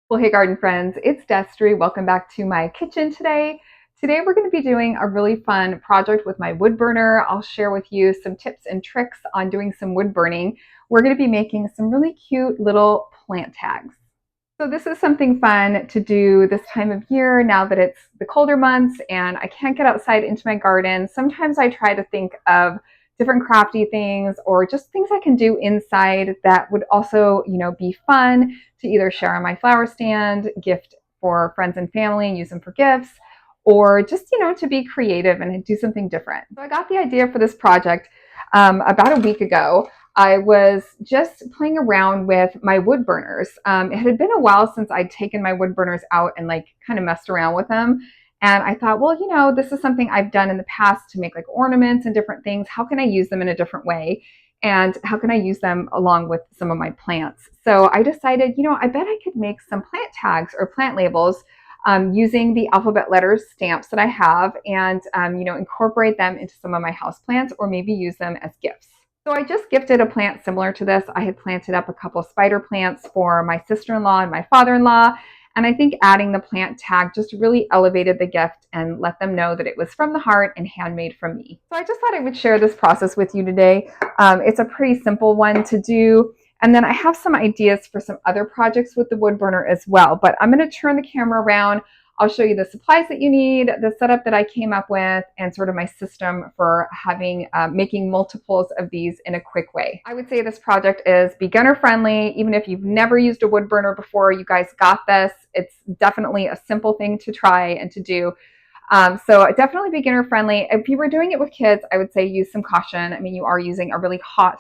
Well, hey garden friends, it's Destry. Welcome back to my kitchen today. Today we're going to be doing a really fun project with my wood burner. I'll share with you some tips and tricks on doing some wood burning. We're going to be making some really cute little plant tags. So this is something fun to do this time of year now that it's the colder months and I can't get outside into my garden. Sometimes I try to think of different crafty things or just things I can do inside that would also, be fun to either share on my flower stand, gift for friends and family, use them for gifts, or just, to be creative and do something different. So I got the idea for this project about a week ago. I was just playing around with my wood burners. It had been a while since I'd taken my wood burners out and kind of messed around with them. And I thought, well, this is something I've done in the past to make like ornaments and different things. How can I use them in a different way? And how can I use them along with some of my plants? So I decided, I bet I could make some plant tags or plant labels using the alphabet letters stamps that I have and, incorporate them into some of my houseplants or maybe use them as gifts. So I just gifted a plant similar to this. I had planted up a couple spider plants for my sister-in-law and my father-in-law. And I think adding the plant tag just really elevated the gift and let them know that it was from the heart and handmade from me. So I just thought I would share this process with you today. It's a pretty simple one to do. And then I have some ideas for some other projects with the wood burner as well. But I'm going to turn the camera around. I'll show you the supplies that you need, the setup that I came up with, and sort of my system for having making multiples of these in a quick way. I would say this project is beginner friendly. Even if you've never used a wood burner before, you guys got this. It's definitely a simple thing to try and to do. So definitely beginner friendly. If you were doing it with kids, I would say use some caution. I mean, you are using a really hot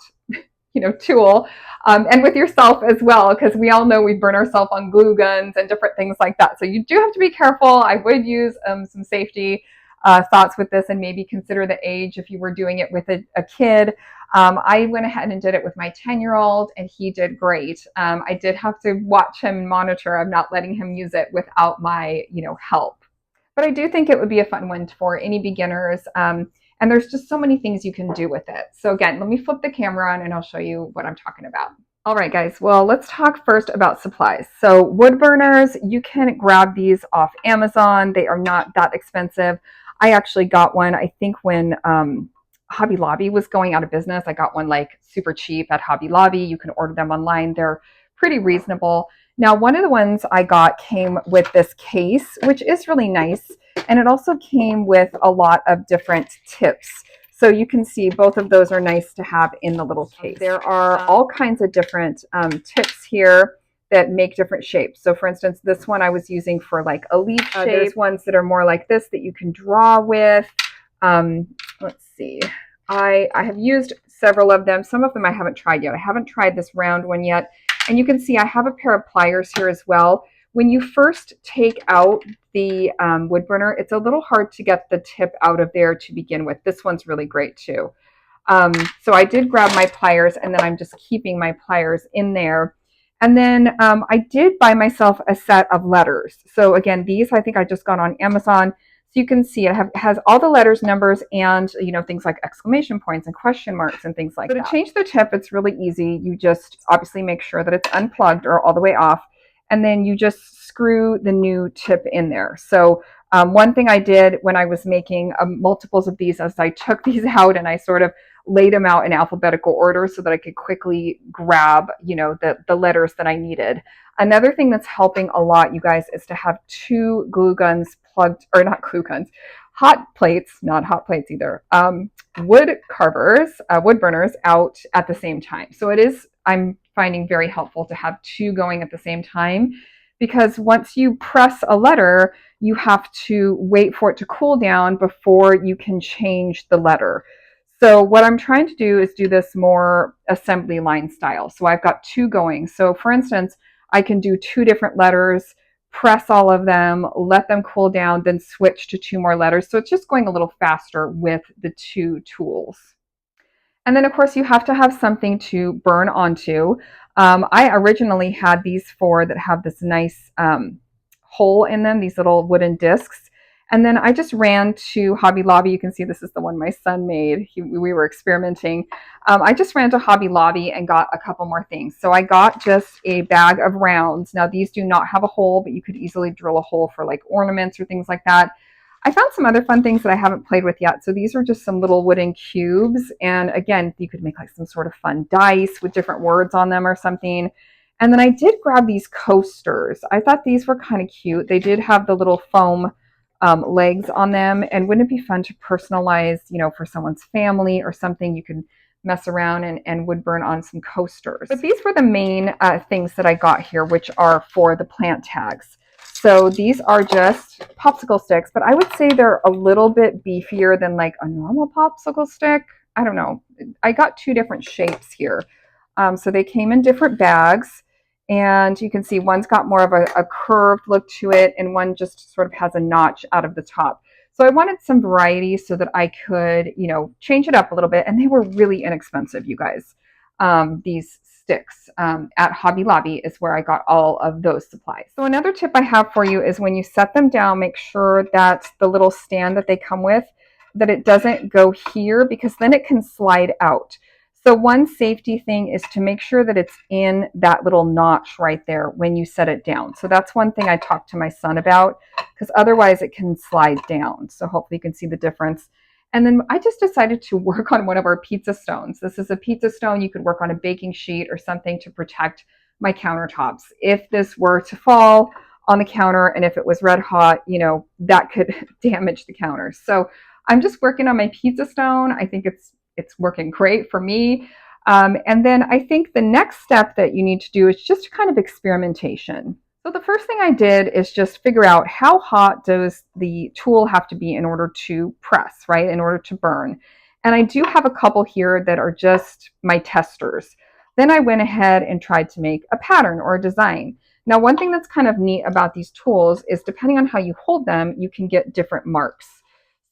tool, and with yourself as well, because we all know we burn ourselves on glue guns and different things like that. So you do have to be careful. I would use some safety thoughts with this and maybe consider the age if you were doing it with a kid. I went ahead and did it with my 10-year-old and he did great. I did have to watch him and monitor. I'm not letting him use it without my, help. But I do think it would be a fun one for any beginners. And there's just so many things you can do with it. So again, let me flip the camera on and I'll show you what I'm talking about. All right, guys. Well, let's talk first about supplies. So wood burners, you can grab these off Amazon. They are not that expensive. I actually got one, I think when Hobby Lobby was going out of business. I got one like super cheap at Hobby Lobby. You can order them online. They're pretty reasonable. Now, one of the ones I got came with this case, which is really nice. And it also came with a lot of different tips. So you can see both of those are nice to have in the little case. There are all kinds of different tips here that make different shapes. So for instance, this one I was using for like a leaf shape. There's ones that are more like this that you can draw with. Let's see. I have used several of them. Some of them I haven't tried yet. I haven't tried this round one yet. And you can see I have a pair of pliers here as well. When you first take out the wood burner, it's a little hard to get the tip out of there to begin with. This one's really great too. So I did grab my pliers and then I'm just keeping my pliers in there. And then I did buy myself a set of letters. So again, these I think I just got on Amazon. So you can see it has all the letters, numbers, and things like exclamation points and question marks and things like that. So to change the tip, it's really easy. You just obviously make sure that it's unplugged or all the way off. And then you just screw the new tip in there. So one thing I did when I was making multiples of these is I took these out and I sort of laid them out in alphabetical order so that I could quickly grab, the letters that I needed. Another thing that's helping a lot, you guys, is to have two glue guns plugged, or not glue guns, hot plates, not hot plates either, wood carvers, wood burners out at the same time. So it is, I'm finding very helpful to have two going at the same time, because once you press a letter, you have to wait for it to cool down before you can change the letter. So what I'm trying to do is do this more assembly line style. So I've got two going. So for instance, I can do two different letters, press all of them, let them cool down, then switch to two more letters. So it's just going a little faster with the two tools. And then, of course, you have to have something to burn onto. I originally had these four that have this nice hole in them, these little wooden discs. And then I just ran to Hobby Lobby. You can see this is the one my son made. We were experimenting. I just ran to Hobby Lobby and got a couple more things. So I got just a bag of rounds. Now these do not have a hole, but you could easily drill a hole for like ornaments or things like that. I found some other fun things that I haven't played with yet. So these are just some little wooden cubes. And again, you could make like some sort of fun dice with different words on them or something. And then I did grab these coasters. I thought these were kind of cute. They did have the little foam legs on them. And wouldn't it be fun to personalize, you know, for someone's family or something? You could mess around and wood burn on some coasters. But these were the main things that I got here, which are for the plant tags. So these are just popsicle sticks, but I would say they're a little bit beefier than like a normal popsicle stick. I don't know. I got two different shapes here. So they came in different bags. And you can see one's got more of a curved look to it, and one just sort of has a notch out of the top. So I wanted some variety so that I could, you know, change it up a little bit. And they were really inexpensive, you guys. These sticks at Hobby Lobby is where I got all of those supplies. So another tip I have for you is when you set them down, make sure that the little stand that they come with, that it doesn't go here, because then it can slide out. So one safety thing is to make sure that it's in that little notch right there when you set it down. So that's one thing I talked to my son about, because otherwise it can slide down. So hopefully you can see the difference. And then I just decided to work on one of our pizza stones. This is a pizza stone. You could work on a baking sheet or something to protect my countertops. If this were to fall on the counter and if it was red hot, you know, that could damage the counter. So I'm just working on my pizza stone. I think it's working great for me. And then I think the next step that you need to do is just kind of experimentation. So the first thing I did is just figure out how hot does the tool have to be in order to press, right? In order to burn. And I do have a couple here that are just my testers. Then I went ahead and tried to make a pattern or a design. Now, one thing that's kind of neat about these tools is depending on how you hold them, you can get different marks.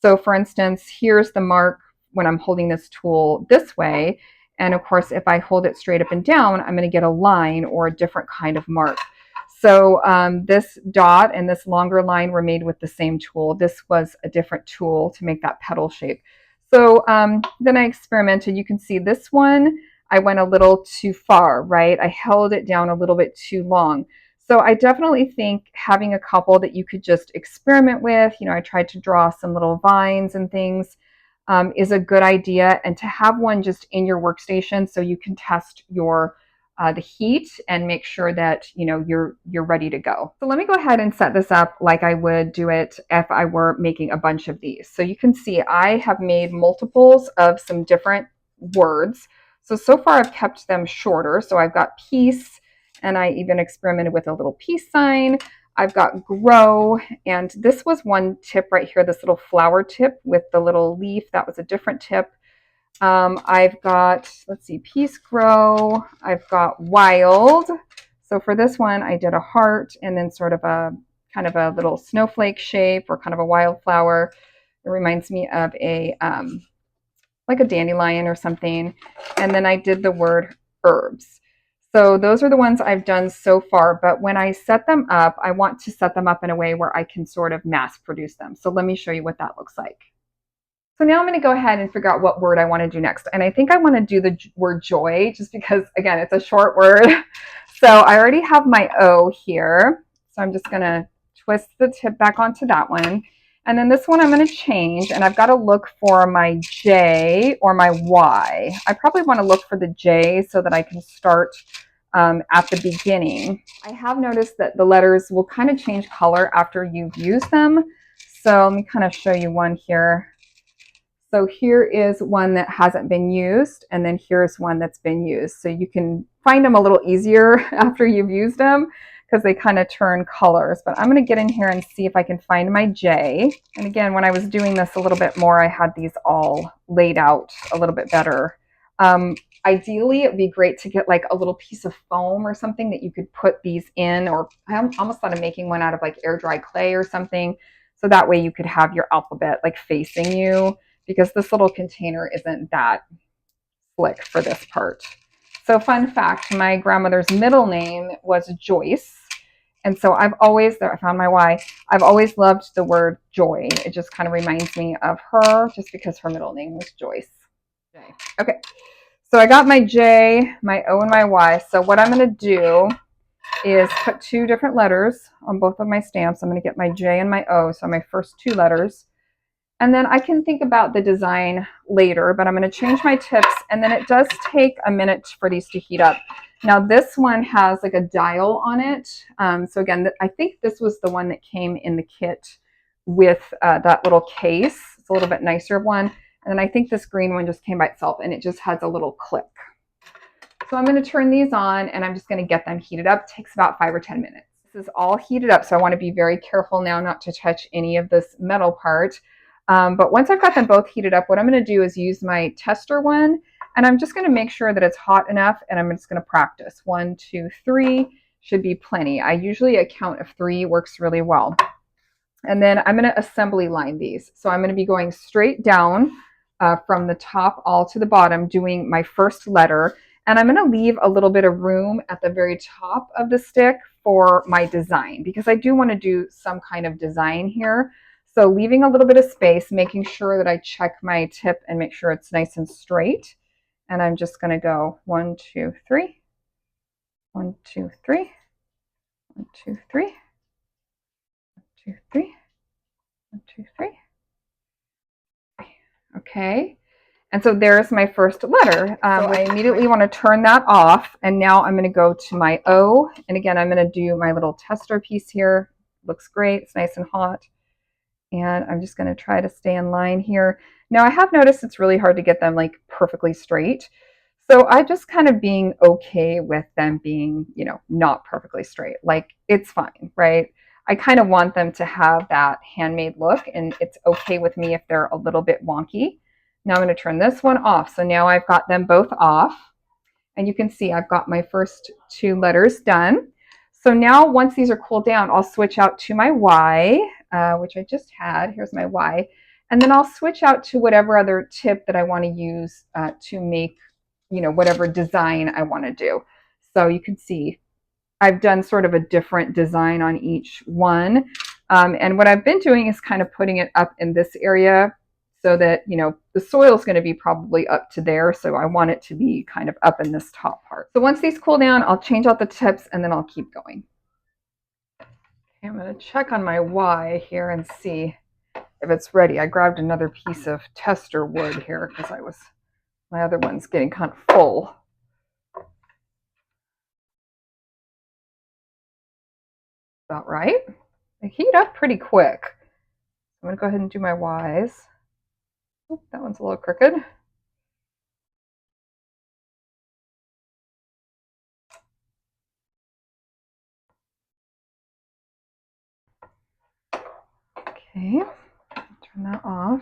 So for instance, here's the mark when I'm holding this tool this way. And of course, if I hold it straight up and down, I'm going to get a line or a different kind of mark. So this dot and this longer line were made with the same tool. This was a different tool to make that petal shape. So then I experimented. You can see this one, I went a little too far, right? I held it down a little bit too long. So I definitely think having a couple that you could just experiment with, you know, I tried to draw some little vines and things, is a good idea. And to have one just in your workstation so you can test your the heat and make sure that, you know, you're ready to go. So let me go ahead and set this up like I would do it if I were making a bunch of these. So you can see I have made multiples of some different words. So far I've kept them shorter. So I've got peace, and I even experimented with a little peace sign. I've got grow, and this was one tip right here, this little flower tip with the little leaf. That was a different tip. I've got, let's see, peace grow. I've got wild. So for this one, I did a heart and then sort of a kind of a little snowflake shape or kind of a wildflower. It reminds me of a like a dandelion or something. And then I did the word herbs. So those are the ones I've done so far, but when I set them up, I want to set them up in a way where I can sort of mass produce them. So let me show you what that looks like. So now I'm going to go ahead and figure out what word I want to do next. And I think I want to do the word joy, just because, again, it's a short word. So I already have my O here. So I'm just going to twist the tip back onto that one. And then this one I'm going to change, and I've got to look for my J or my Y. I probably want to look for the J so that I can start at the beginning. I have noticed that the letters will kind of change color after you've used them. So let me kind of show you one here. So here is one that hasn't been used, and then here's one that's been used. So you can find them a little easier after you've used them because they kind of turn colors. But I'm going to get in here and see if I can find my J. And again, when I was doing this a little bit more, I had these all laid out a little bit better. Ideally, it'd be great to get like a little piece of foam or something that you could put these in, or I almost thought of making one out of like air dry clay or something. So that way you could have your alphabet like facing you, because this little container isn't that slick for this part. So fun fact, my grandmother's middle name was Joyce, And so I've always, there I found my why, I've always loved the word joy. It just kind of reminds me of her just because her middle name was Joyce. Okay, so I got my J, my O, and my Y. So what I'm going to do is put two different letters on both of my stamps. I'm going to get my J and my O, so my first two letters. And then I can think about the design later, but I'm going to change my tips. And then it does take a minute for these to heat up. Now this one has like a dial on it. So again, I think this was the one that came in the kit with that little case. It's a little bit nicer one. And then I think this green one just came by itself and it just has a little click. So I'm going to turn these on and I'm just going to get them heated up. It takes about 5 or 10 minutes. This is all heated up, so I want to be very careful now not to touch any of this metal part. But once I've got them both heated up, what I'm going to do is use my tester one, and I'm just going to make sure that it's hot enough, and I'm just going to practice. 1, 2, 3 should be plenty. I usually a count of 3 works really well. And then I'm going to assembly line these. So I'm going to be going straight down from the top all to the bottom, doing my first letter. And I'm going to leave a little bit of room at the very top of the stick for my design, because I do want to do some kind of design here. So leaving a little bit of space, making sure that I check my tip and make sure it's nice and straight. And I'm just going to go 1, 2, 3, 1, 2, 3, 1, 2, 3, 1, 2, 3, 1, 2, 3. Okay. And so there's my first letter. So I immediately want to turn that off. And now I'm going to go to my O. And again, I'm going to do my little tester piece here. Looks great. It's nice and hot. And I'm just going to try to stay in line here. Now I have noticed it's really hard to get them like perfectly straight. So I just kind of being okay with them being, you know, not perfectly straight. Like it's fine, right? I kind of want them to have that handmade look, and it's okay with me if they're a little bit wonky. Now I'm going to turn this one off. So now I've got them both off, and you can see I've got my first 2 letters done. So now once these are cooled down, I'll switch out to my Y, which I just had. Here's my Y. And then I'll switch out to whatever other tip that I want to use to make, you know, whatever design I want to do. So you can see I've done sort of a different design on each one. And what I've been doing is kind of putting it up in this area so that, you know, the soil is going to be probably up to there. So I want it to be kind of up in this top part. So once these cool down, I'll change out the tips and then I'll keep going. Okay, I'm going to check on my Y here and see if it's ready. I grabbed another piece of tester wood here because my other one's getting kind of full. About right. They heat up pretty quick. I'm going to go ahead and do my Ys. Oop, that one's a little crooked. Okay, turn that off.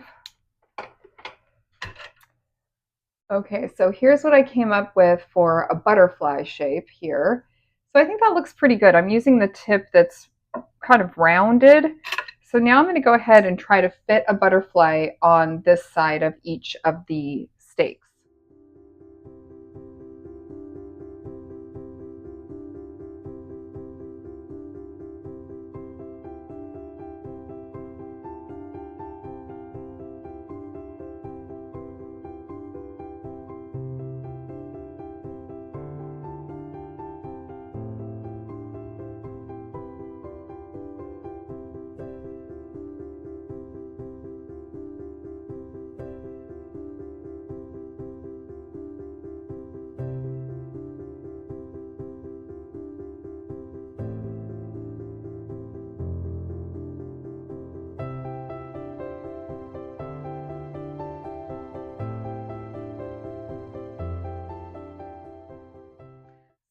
Okay, so here's what I came up with for a butterfly shape here. So I think that looks pretty good. I'm using the tip that's kind of rounded. So now I'm going to go ahead and try to fit a butterfly on this side of each of the stakes.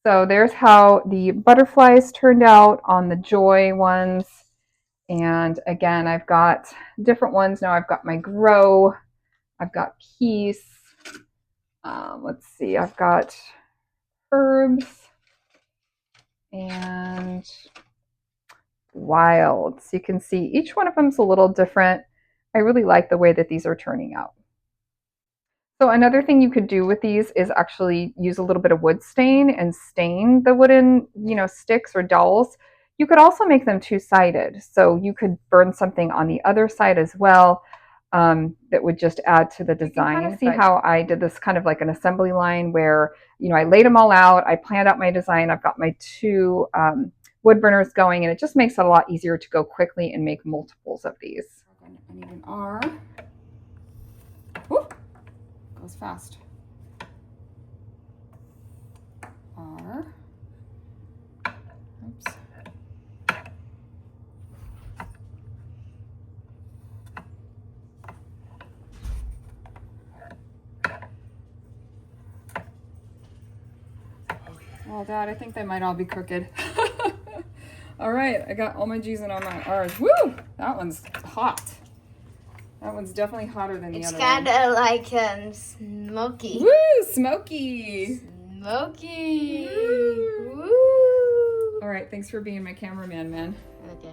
So there's how the butterflies turned out on the Joy ones. And again, I've got different ones now. I've got my Grow, I've got Peace. Let's see, I've got Herbs and Wild. So you can see each one of them is a little different. I really like the way that these are turning out. So another thing you could do with these is actually use a little bit of wood stain and stain the wooden, you know, sticks or dowels. You could also make them two-sided, so you could burn something on the other side as well. That would just add to the design. You can kind of see how I did this kind of like an assembly line where, I laid them all out, I planned out my design, I've got my two wood burners going, and it just makes it a lot easier to go quickly and make multiples of these. I need an R. Whoop, goes fast. R. Oops. Well, Dad, I think they might all be crooked. All right, I got all my G's and all my R's. Woo! That one's hot. That one's definitely hotter than the other one. It's kind of like smoky. Woo! Smoky! Smoky! Woo! All right, thanks for being my cameraman, man. Okay.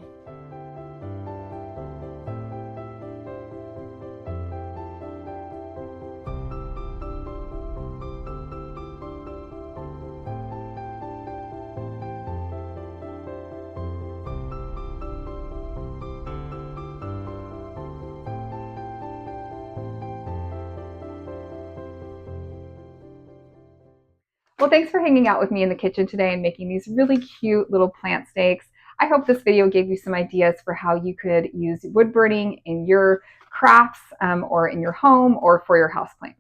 Well, thanks for hanging out with me in the kitchen today and making these really cute little plant stakes. I hope this video gave you some ideas for how you could use wood burning in your crafts or in your home or for your houseplants.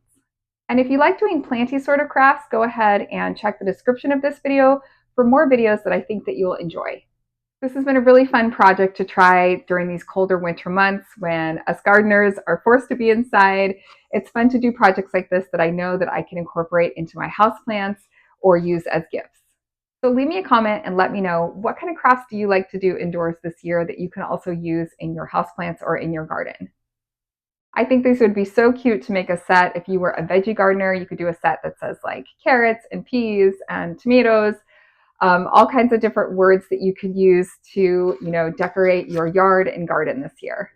And if you like doing planty sort of crafts, go ahead and check the description of this video for more videos that I think that you'll enjoy. This has been a really fun project to try during these colder winter months when us gardeners are forced to be inside. It's fun to do projects like this that I know that I can incorporate into my houseplants or use as gifts. So leave me a comment and let me know, what kind of crafts do you like to do indoors this year that you can also use in your houseplants or in your garden? I think these would be so cute to make a set. If you were a veggie gardener, you could do a set that says like carrots and peas and tomatoes, all kinds of different words that you could use to, decorate your yard and garden this year.